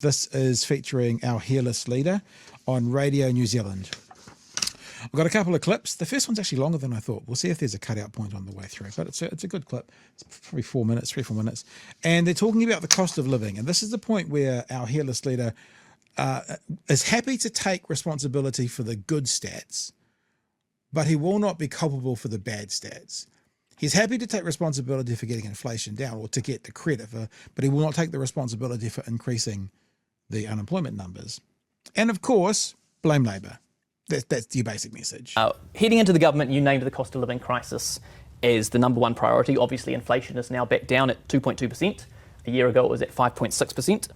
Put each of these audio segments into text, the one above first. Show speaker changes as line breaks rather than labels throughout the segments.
This is featuring our hairless leader on Radio New Zealand. I've got a couple of clips. The first one's actually longer than I thought. We'll see if there's a cutout point on the way through, but it's a good clip. It's probably 4 minutes, 3-4 minutes. And they're talking about the cost of living. And this is the point where our hairless leader is happy to take responsibility for the good stats, but he will not be culpable for the bad stats. He's happy to take responsibility for getting inflation down or to get the credit for, but he will not take the responsibility for increasing the unemployment numbers. And of course, blame Labour. That's your basic message.
Heading into the government, you named the cost of living crisis as the number one priority. Obviously, inflation is now back down at 2.2%. A year ago, it was at 5.6%.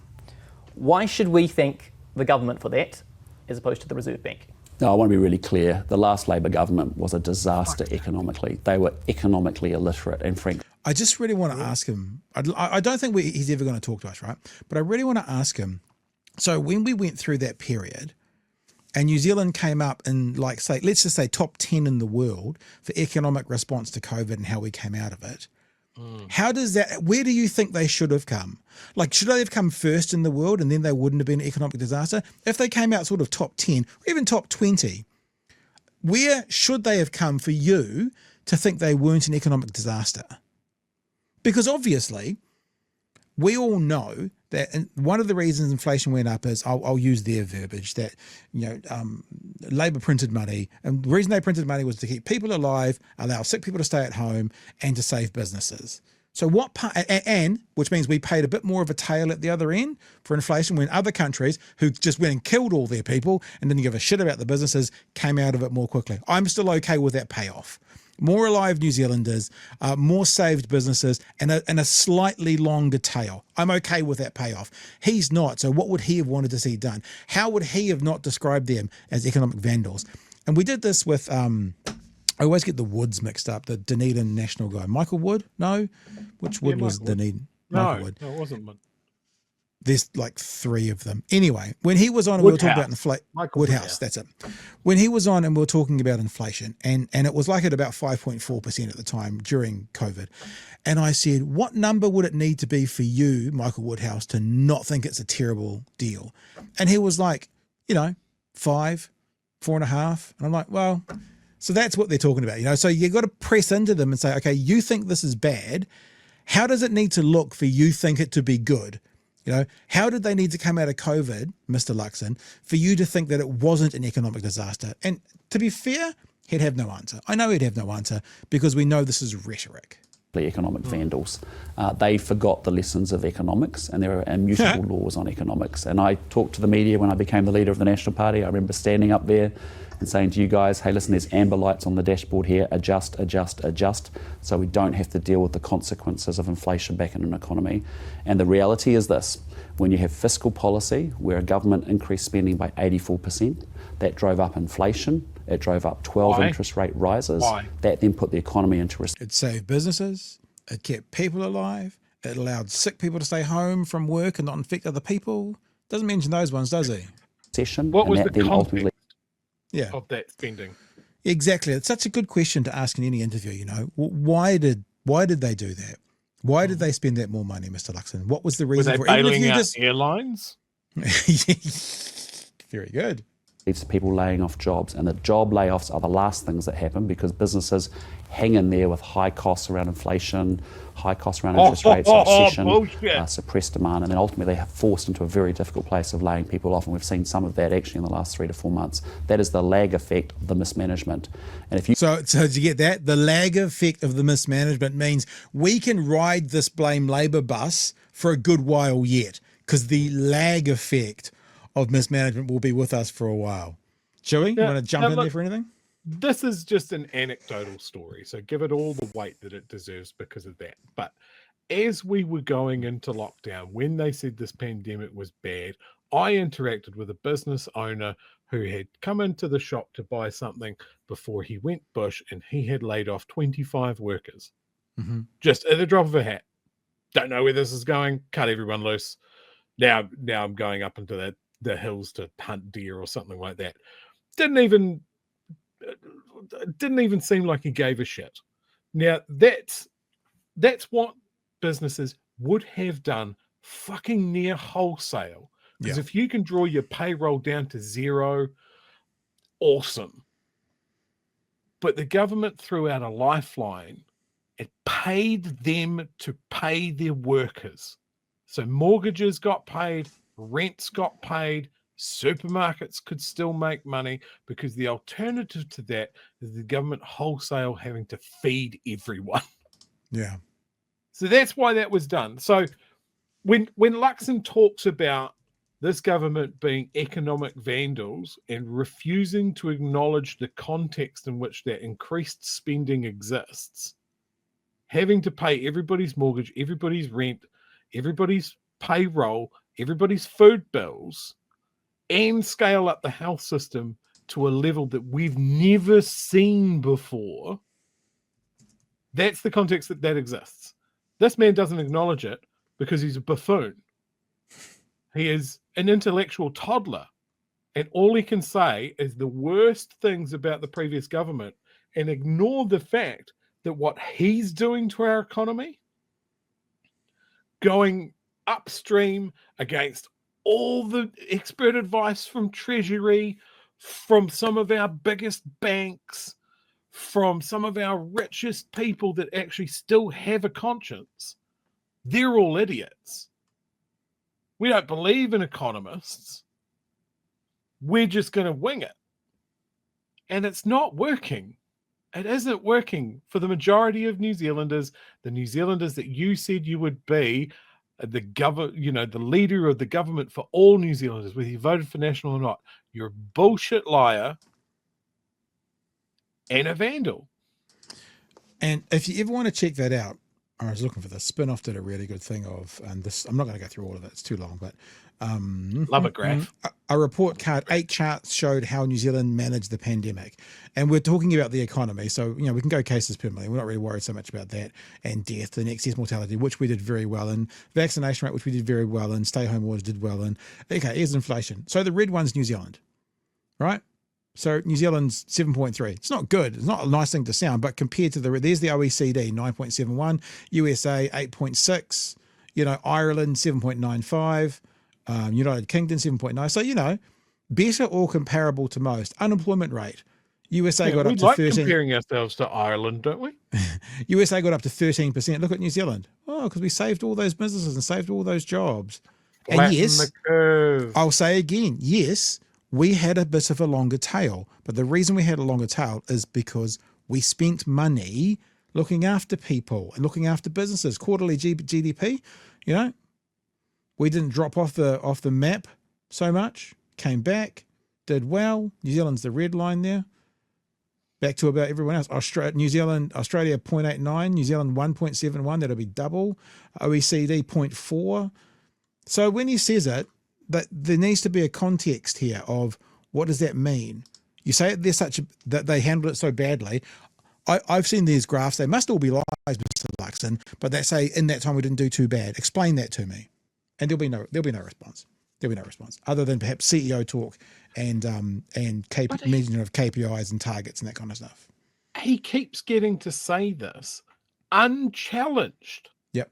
Why should we thank the government for that, as opposed to the Reserve Bank?
No, I want to be really clear. The last Labor government was a disaster economically. They were economically illiterate and frankly.
I just really want to ask him, I don't think he's ever going to talk to us, right? But I really want to ask him, so when we went through that period, and New Zealand came up in, like, say, let's just say top 10 in the world for economic response to COVID and how we came out of it. How does that, where do you think they should have come? Like, should they have come first in the world and then they wouldn't have been an economic disaster? If they came out sort of top 10 or even top 20, where should they have come for you to think they weren't an economic disaster? Because obviously, we all know that one of the reasons inflation went up is, I'll use their verbiage, that, Labour printed money. And the reason they printed money was to keep people alive, allow sick people to stay at home, and to save businesses. So what part, and which means we paid a bit more of a tail at the other end for inflation, when other countries who just went and killed all their people and didn't give a shit about the businesses came out of it more quickly. I'm still okay with that payoff. More alive New Zealanders, more saved businesses, and a slightly longer tail. I'm okay with that payoff. He's not. So what would he have wanted to see done? How would he have not described them as economic vandals? And we did this with, I always get the Woods mixed up, the Dunedin national guy. Michael Wood? No? Which Wood was Dunedin? Michael Wood.
No, it wasn't.
There's like 3 of them. Anyway, when he was on, and we were talking about inflation. Woodhouse, that's it. When he was on and we were talking about inflation, and it was like at about 5.4% at the time during COVID. And I said, what number would it need to be for you, Michael Woodhouse, to not think it's a terrible deal? And he was like, 5, 4.5. And I'm like, well, so that's what they're talking about, So you got to press into them and say, okay, you think this is bad. How does it need to look for you think it to be good? How did they need to come out of COVID, Mr. Luxon, for you to think that it wasn't an economic disaster? And to be fair, he'd have no answer. I know he'd have no answer because we know this is rhetoric.
Economic vandals. They forgot the lessons of economics, and there are immutable laws on economics. And I talked to the media when I became the leader of the National Party. I remember standing up there and saying to you guys, hey, listen, there's amber lights on the dashboard here, adjust, adjust, adjust, so we don't have to deal with the consequences of inflation back in an economy. And the reality is this: when you have fiscal policy where a government increased spending by 84%, that drove up inflation, it drove up 12 interest rate rises. That then put the economy into risk.
It saved businesses, it kept people alive, it allowed sick people to stay home from work and not infect other people. Doesn't mention those ones, does he?
What was the context of that spending?
Exactly. It's such a good question to ask in any interview, Why did they do that? Why did they spend that more money, Mr. Luxon? What was the reason
for it? Were they bailing out airlines?
Very good.
Leads to people laying off jobs, and the job layoffs are the last things that happen because businesses hang in there with high costs around inflation, high costs around interest rates, recession, suppressed demand, and then ultimately they're forced into a very difficult place of laying people off, and we've seen some of that actually in the last 3 to 4 months. That is the lag effect of the mismanagement. And if you
so did you get that? The lag effect of the mismanagement means we can ride this blame Labour bus for a good while yet, because the lag effect of mismanagement will be with us for a while. Chewy, you want to jump in there for anything?
This is just an anecdotal story, so give it all the weight that it deserves because of that. But as we were going into lockdown, when they said this pandemic was bad, I interacted with a business owner who had come into the shop to buy something before he went bush, and he had laid off 25 workers. Just at the drop of a hat. Don't know where this is going. Cut everyone loose. Now I'm going up into the hills to hunt deer or something like that. Didn't even seem like he gave a shit. Now that's what businesses would have done fucking near wholesale Because
Yeah.
if you can draw your payroll down to zero, awesome. But the government threw out a lifeline. It paid them to pay their workers. So mortgages got paid, rents got paid, supermarkets could still make money, because the alternative to that is the government wholesale having to feed everyone.
Yeah.
So that's why that was done. So when Luxon talks about this government being economic vandals and refusing to acknowledge the context in which that increased spending exists, having to pay everybody's mortgage, everybody's rent, everybody's payroll, everybody's food bills, and scale up the health system to a level that we've never seen before, that's the context that exists. This man doesn't acknowledge it because he's a buffoon. He is an intellectual toddler. And all he can say is the worst things about the previous government and ignore the fact that what he's doing to our economy, going upstream against all the expert advice from Treasury, from some of our biggest banks, from some of our richest people that actually still have a conscience, they're all idiots. We don't believe in economists. We're just going to wing it. And it's not working. It isn't working for the majority of New Zealanders, the New Zealanders that you said you would be, the leader of the government for all New Zealanders, whether you voted for National or not. You're a bullshit liar and a vandal.
And if you ever want to check that out, I was looking for this. Spinoff did a really good thing of, and this, I'm not going to go through all of it, it's too long, but
love a graph.
A report card, 8 charts showed how New Zealand managed the pandemic. And we're talking about the economy. So, we can go cases permanently. We're not really worried so much about that, and death and excess mortality, which we did very well in, vaccination rate, which we did very well in, stay home orders did well in. Okay, here's inflation. So the red one's New Zealand, right? So New Zealand's 7.3. It's not good. It's not a nice thing to sound, but compared to there's the OECD, 9.71, USA, 8.6, Ireland, 7.95, United Kingdom, 7.9. So, better or comparable to most. Unemployment rate. USA got up to 13.
Comparing ourselves to Ireland, don't we?
USA got up to 13%. Look at New Zealand. Oh, because we saved all those businesses and saved all those jobs. And yes,
the curve.
I'll say again, yes, we had a bit of a longer tail, but the reason we had a longer tail is because we spent money looking after people and looking after businesses. Quarterly GDP, we didn't drop off the map so much. Came back, did well. New Zealand's the red line there. Back to about everyone else. Australia 0.89, New Zealand 1.71. That'll be double. OECD 0.4. So when he says it, that there needs to be a context here of what does that mean? You say that they handled it so badly. I've seen these graphs. They must all be lies, Mr. Luxon, but they say in that time we didn't do too bad. Explain that to me, and there'll be no response. There'll be no response other than perhaps CEO talk and meeting of KPIs and targets and that kind of stuff.
He keeps getting to say this unchallenged.
Yep.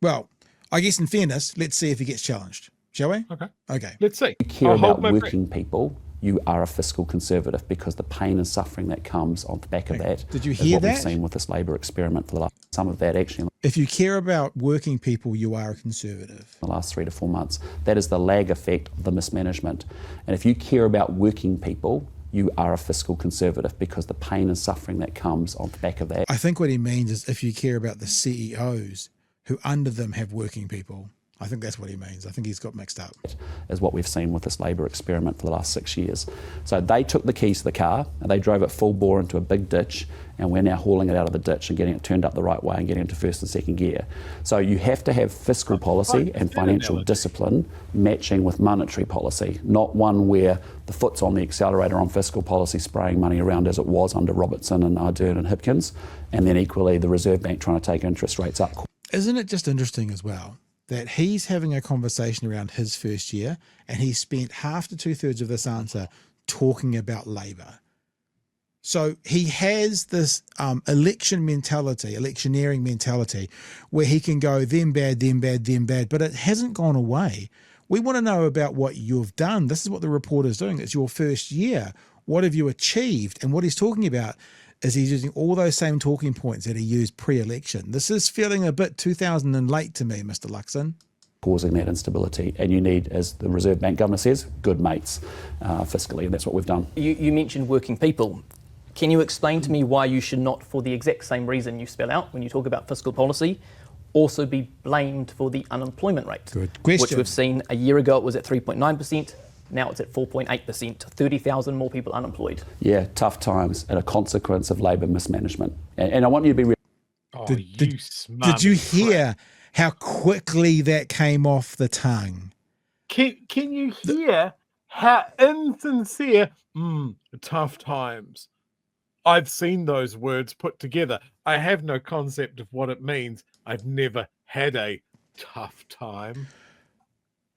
Well, I guess in fairness, let's see if he gets challenged. Shall we? Okay.
Let's see.
You care about working people, you are a fiscal conservative, because the pain and suffering that comes on the back of that
Did you
is
hear
what
that?
we've seen with this Labour experiment for the last, some of that actually in
If you care about working people, you are a conservative.
the last 3 to 4 months. That is the lag effect of the mismanagement. And if you care about working people, you are a fiscal conservative, because the pain and suffering that comes on the back of that
I think what he means is if you care about the CEOs who under them have working people. I think that's what he means. I think he's got mixed up.
is what we've seen with this Labour experiment for the last 6 years. So they took the keys to the car and they drove it full bore into a big ditch, and we're now hauling it out of the ditch and getting it turned up the right way and getting into first and second gear. So you have to have fiscal policy and financial discipline matching with monetary policy, not one where the foot's on the accelerator on fiscal policy, spraying money around as it was under Robertson and Ardern and Hipkins, and then equally the Reserve Bank trying to take interest rates up.
Isn't it just interesting as well that he's having a conversation around his first year and he spent half to 2/3 of this answer talking about Labour. So he has this electioneering mentality where he can go them bad, them bad, them bad, but it hasn't gone away. We want to know about what you've done. This is what the report is doing. It's your first year. What have you achieved? And what he's talking about is he's using all those same talking points that he used pre-election. This is feeling a bit 2000 and late to me, Mr. Luxon.
Causing that instability. And you need, as the Reserve Bank Governor says, good mates fiscally, and that's what we've done.
You mentioned working people. Can you explain to me why you should not, for the exact same reason you spell out when you talk about fiscal policy, also be blamed for the unemployment rate?
Good question.
Which we've seen a year ago it was at 3.9%, now it's at 4.8%, 30,000 more people unemployed.
Yeah, tough times and a consequence of Labor mismanagement. And I want you to be real.
Oh,
Did you hear how quickly that came off the tongue?
Can you hear how insincere? Tough times. I've seen those words put together. I have no concept of what it means. I've never had a tough time.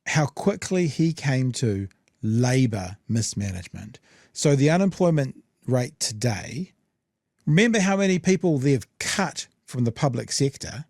How quickly he came to Labor mismanagement. So the unemployment rate today, remember how many people they've cut from the public sector,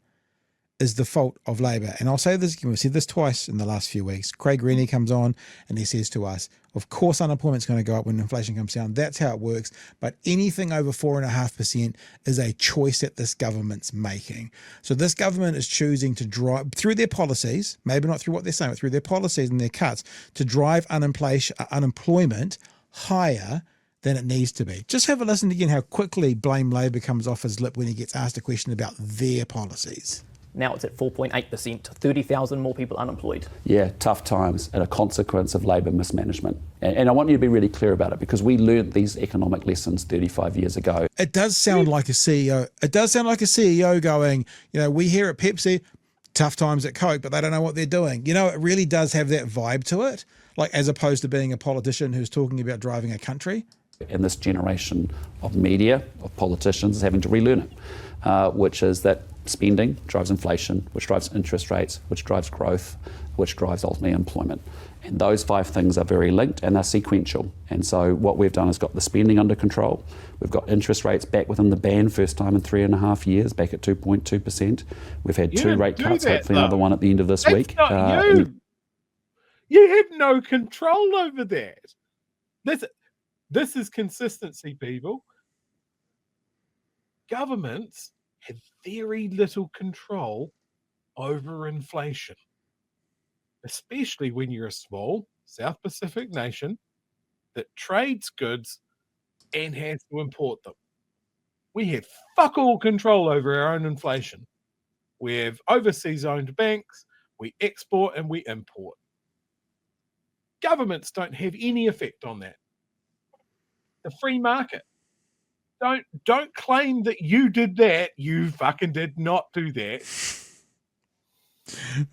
is the fault of Labor. And I'll say this again, we've said this twice in the last few weeks. Craig Rennie comes on and he says to us, of course unemployment's going to go up when inflation comes down. That's how it works. But anything over 4.5% is a choice that this government's making. So this government is choosing to drive, through their policies, maybe not through what they're saying, but through their policies and their cuts, to drive unemployment higher than it needs to be. Just have a listen again how quickly blame Labor comes off his lip when he gets asked a question about their policies.
Now it's at 4.8%, 30,000 more people unemployed.
Yeah, tough times and a consequence of Labor mismanagement. And I want you to be really clear about it because we learned these economic lessons 35 years ago.
It does sound like a CEO. It does sound like a CEO going, we hear at Pepsi, tough times at Coke, but they don't know what they're doing. It really does have that vibe to it, like as opposed to being a politician who's talking about driving a country.
And this generation of media, of politicians, is having to relearn it, which is that spending drives inflation, which drives interest rates, which drives growth, which drives ultimately employment. And those 5 things are very linked and they're sequential. And so what we've done is got the spending under control. We've got interest rates back within the band, first time in 3.5 years, back at 2.2%. We've had 2 rate cuts, hopefully another one at the end of this week.
Not you. You have no control over that. This is consistency, people. Governments have very little control over inflation, especially when you're a small South Pacific nation that trades goods and has to import them. We have fuck all control over our own inflation. We have overseas owned banks, we export and we import. Governments don't have any effect on that. The free market. Don't claim that you did that. You fucking did not do that.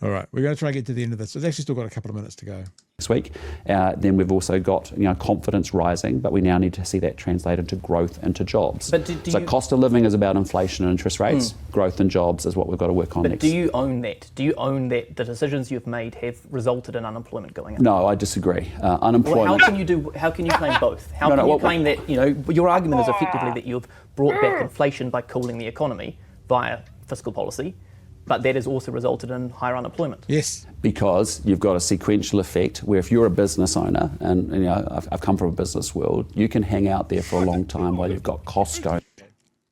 All right, we're going to try and get to the end of this. We've actually still got a couple of minutes to go.
This week, then we've also got confidence rising, but we now need to see that translate into growth, into jobs.
But
so cost of living is about inflation and interest rates. Growth and jobs is what we've got to work on next.
But do you own that? Do you own that the decisions you've made have resulted in unemployment going up?
No, I disagree. Unemployment.
Well, how can you claim both? How can you claim that? Your argument is effectively that you've brought back inflation by cooling the economy via fiscal policy. But that has also resulted in higher unemployment.
Yes.
Because you've got a sequential effect where if you're a business owner, and I've come from a business world, you can hang out there for a long time while you've got costs going.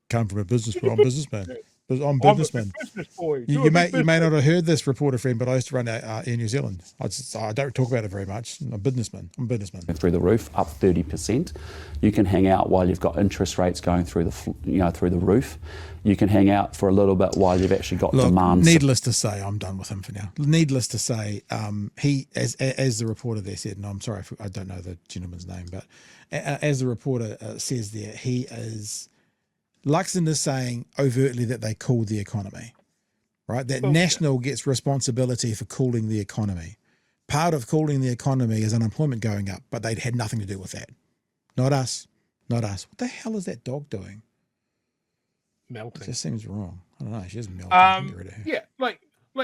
Come from a business world, I'm a businessman. I'm businessman. You may not have heard this, reporter friend, but I used to run Air New Zealand. I don't talk about it very much. I'm a businessman.
Through the roof, up 30%. You can hang out while you've got interest rates going through through the roof. You can hang out for a little bit while you've actually got demand.
Needless to say, I'm done with him for now. Needless to say, he, as the reporter there said, and I'm sorry, I don't know the gentleman's name, but as the reporter says there, Luxon is saying overtly that they cooled the economy, right? That National gets responsibility for cooling the economy. Part of cooling the economy is unemployment going up, but they'd had nothing to do with that. Not us. What the hell is that dog doing?
Melting.
It just seems wrong. I don't know. She is melting. Get rid of her.
Yeah, like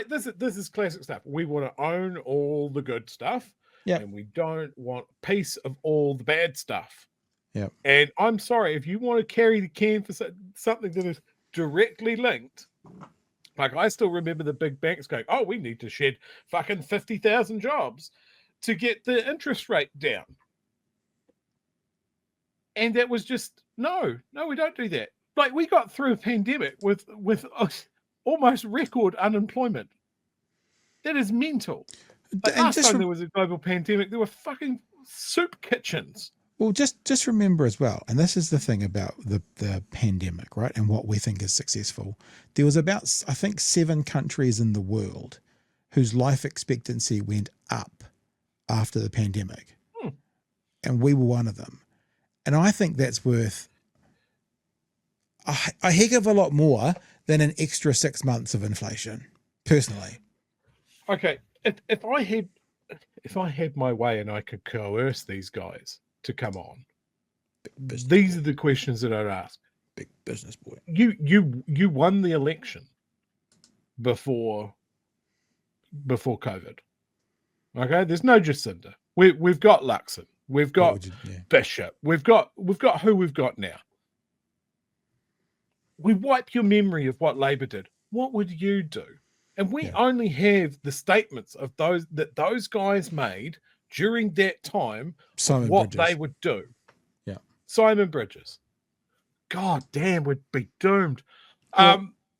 this is classic stuff. We want to own all the good stuff, and we don't want a piece of all the bad stuff.
Yeah.
And I'm sorry, if you want to carry the can for something that is directly linked, Like, I still remember the big banks going, oh, we need to shed fucking 50,000 jobs to get the interest rate down. And that was just, no, we don't do that. Like, we got through a pandemic with almost record unemployment. That is mental. Like,
And
last time there was a global pandemic, there were fucking soup kitchens.
Well, just remember as well, and this is the thing about the pandemic, right? And what we think is successful. There was about, I think, 7 countries in the world whose life expectancy went up after the pandemic. And we were one of them. And I think that's worth a heck of a lot more than an extra 6 months of inflation, personally.
Okay, if I had my way and I could coerce these guys to come on, these are the questions that I'd ask.
Big business boy.
You won the election before COVID. Okay, there's no Jacinda. We've got Luxon. We've got Bishop. We've got who we've got now. We wipe your memory of what Labor did. What would you do? And we only have the statements of those guys made during that time, what they would do.
Yeah.
Simon Bridges. God damn, we'd be doomed.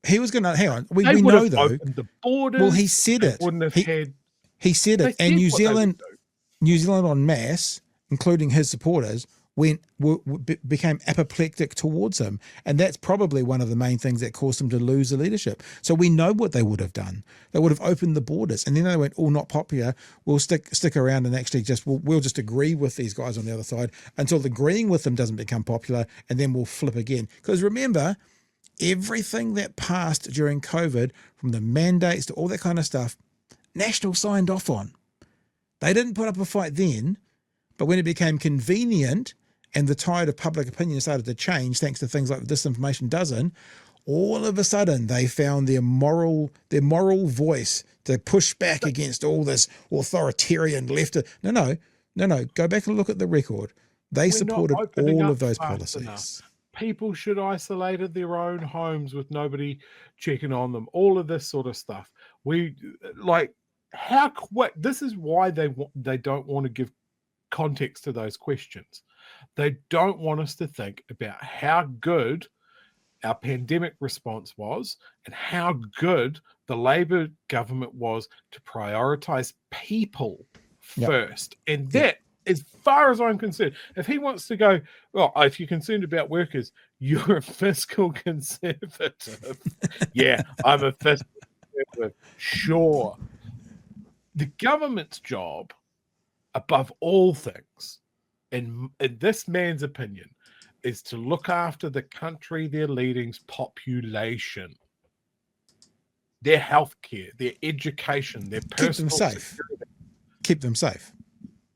He was going to, hang on, we know though.
The borders,
well, he said it. He said it. And New Zealand en masse, including his supporters, became apoplectic towards him. And that's probably one of the main things that caused him to lose the leadership. So we know what they would have done. They would have opened the borders. And then they went, not popular. We'll stick around and actually we'll just agree with these guys on the other side until agreeing with them doesn't become popular. And then we'll flip again. Because remember, everything that passed during COVID, from the mandates to all that kind of stuff, National signed off on. They didn't put up a fight then, but when it became convenient and the tide of public opinion started to change, thanks to things like the Disinformation Dozen, all of a sudden they found their moral voice to push back against all this authoritarian left. No. Go back and look at the record. They supported all of those policies.
Enough. People should isolate their own homes with nobody checking on them. All of this sort of stuff. How quick? This is why they don't want to give context to those questions. They don't want us to think about how good our pandemic response was and how good the Labor government was to prioritize people first. And that, as far as I'm concerned, if he wants to go, well, if you're concerned about workers, you're a fiscal conservative. Yeah, I'm a fiscal conservative. Sure. The government's job, above all things, in this man's opinion, is to look after the country they're leading's population, their healthcare, their education, their personal security.
Keep them safe.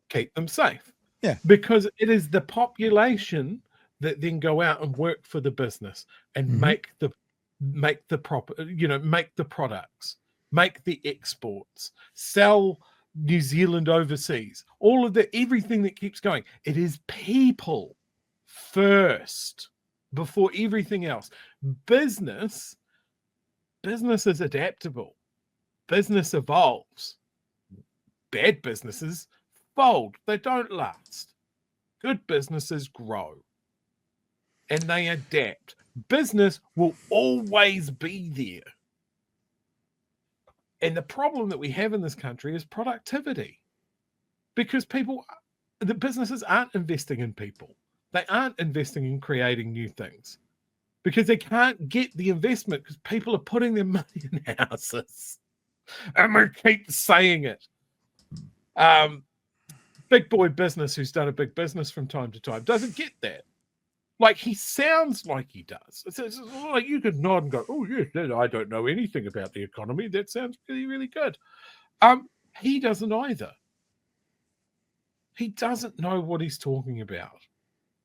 Keep them safe.
Yeah.
Because it is the population that then go out and work for the business and make the products, make the exports, sell New Zealand overseas, all of everything that keeps going. It is people first before everything else. Business is adaptable. Business evolves. Bad businesses fold. They don't last. Good businesses grow and they adapt. Business will always be there. And the problem that we have in this country is productivity, because the businesses aren't investing in people. They aren't investing in creating new things because they can't get the investment because people are putting their money in houses. And we keep saying it. Big boy business who's done a big business from time to time doesn't get that. Like, he sounds like he does. It's like you could nod and go, oh, yes, I don't know anything about the economy. That sounds really, really good. He doesn't either. He doesn't know what he's talking about.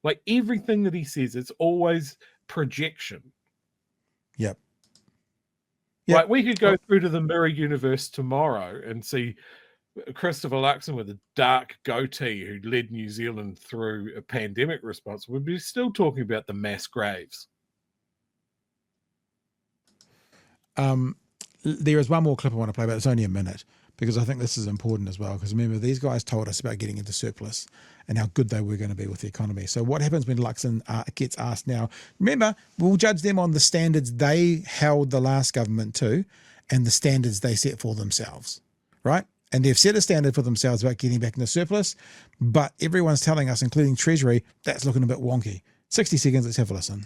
Like, everything that he says, it's always projection.
Yep.
Like, we could go through to the mirror universe tomorrow and see Christopher Luxon with a dark goatee who led New Zealand through a pandemic response. We'd be still talking about the mass graves.
there is one more clip I want to play, but it's only a minute because I think this is important as well. Because remember, these guys told us about getting into surplus and how good they were going to be with the economy. So what happens when Luxon gets asked now? Remember, we'll judge them on the standards they held the last government to and the standards they set for themselves, right? And they've set a standard for themselves about getting back into surplus, but everyone's telling us, including Treasury, that's looking a bit wonky. 60 seconds, let's have a listen.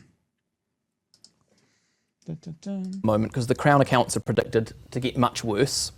Moment, because the Crown accounts are predicted to get much worse.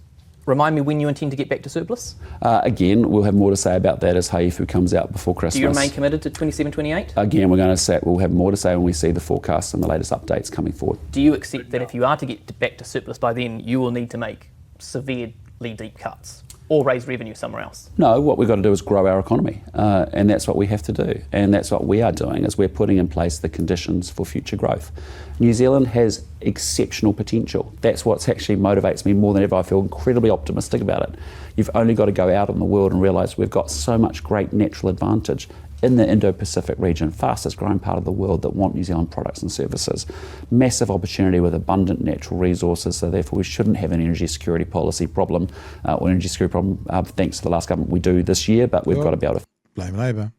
Remind me when you intend to get back to surplus?
Again, we'll have more to say about that as Haifu comes out before Christmas.
Do you remain committed to 27-28?
Again, we'll have more to say when we see the forecasts and the latest updates coming forward.
Do you accept that if you are to get back to surplus by then, you will need to make severely deep cuts or raise revenue somewhere else?
No, what we've got to do is grow our economy, and that's what we have to do. And that's what we are doing, is we're putting in place the conditions for future growth. New Zealand has exceptional potential. That's what actually motivates me more than ever. I feel incredibly optimistic about it. You've only got to go out in the world and realise we've got so much great natural advantage in the Indo-Pacific region, fastest growing part of the world, that want New Zealand products and services. Massive opportunity with abundant natural resources, so therefore we shouldn't have an energy security policy problem or energy security problem thanks to the last government. We do this year, but we've got to be able to
blame Labor.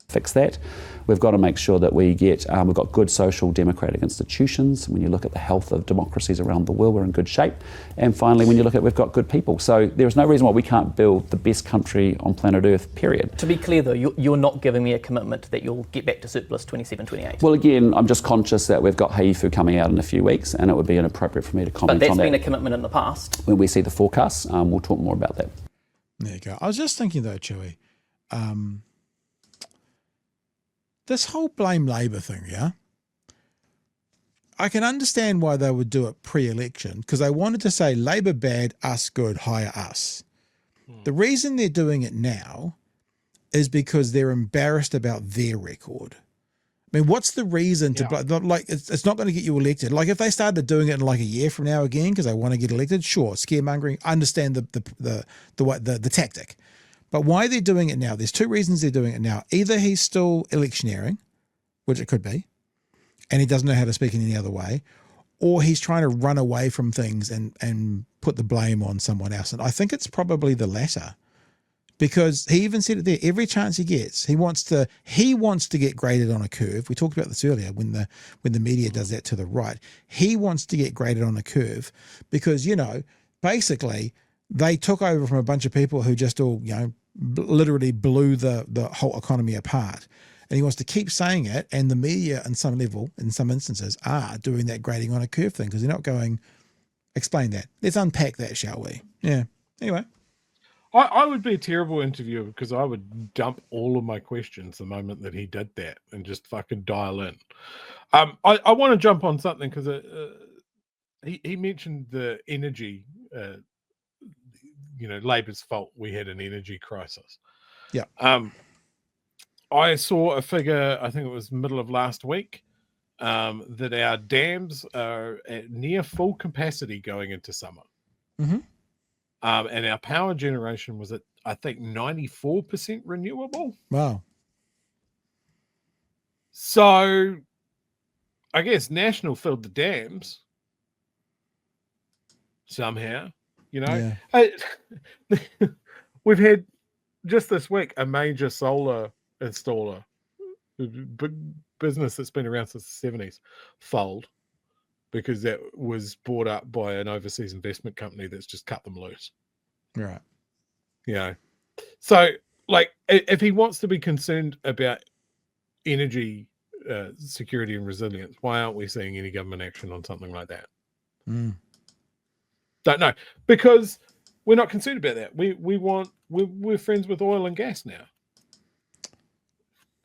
Fix that. We've got to make sure that we've got good social democratic institutions. When you look at the health of democracies around the world, we're in good shape. And finally, when you look at we've got good people. So there is no reason why we can't build the best country on planet Earth, period.
To be clear though, you're not giving me a commitment that you'll get back to surplus 27-28.
Well, again, I'm just conscious that we've got Haifu coming out in a few weeks, and it would be inappropriate for me to comment on that.
But that's been a commitment in the past.
When we see the forecasts, we'll talk more about that.
There you go. I was just thinking though, Chewy, this whole blame Labor thing, yeah? I can understand why they would do it pre-election, because they wanted to say Labor bad, us good, hire us. The reason they're doing it now is because they're embarrassed about their record. I mean, what's the reason to like? It's not going to get you elected. Like if they started doing it in like a year from now again because they want to get elected, sure, scaremongering. I understand the tactic. But why they're doing it now, there's two reasons they're doing it now. Either he's still electioneering, which it could be, and he doesn't know how to speak in any other way, or he's trying to run away from things and put the blame on someone else. And I think it's probably the latter, because he even said it there, every chance he gets, he wants to get graded on a curve. We talked about this earlier when the media does that to the right. He wants to get graded on a curve because, basically they took over from a bunch of people who just all, literally blew the whole economy apart. And he wants to keep saying it, and the media in some level, in some instances, are doing that grading on a curve thing because they're not going, explain that. Let's unpack that, shall we? Yeah. Anyway.
I would be a terrible interviewer because I would dump all of my questions the moment that he did that and just fucking dial in. I want to jump on something because he mentioned the energy Labor's fault we had an energy crisis.
Yeah.
I saw a figure, I think it was middle of last week, that our dams are at near full capacity going into summer.
Mm-hmm.
And our power generation was at, I think, 94% renewable.
Wow.
So I guess National filled the dams somehow.
Yeah.
We've had just this week a major solar installer, big business that's been around since the 70s, fold because that was bought up by an overseas investment company that's just cut them loose.
Right.
So like if he wants to be concerned about energy security and resilience, why aren't we seeing any government action on something like that? Don't know, because we're not concerned about that. We're friends with oil and gas now.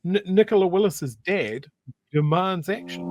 Nicola Willis's dad demands action.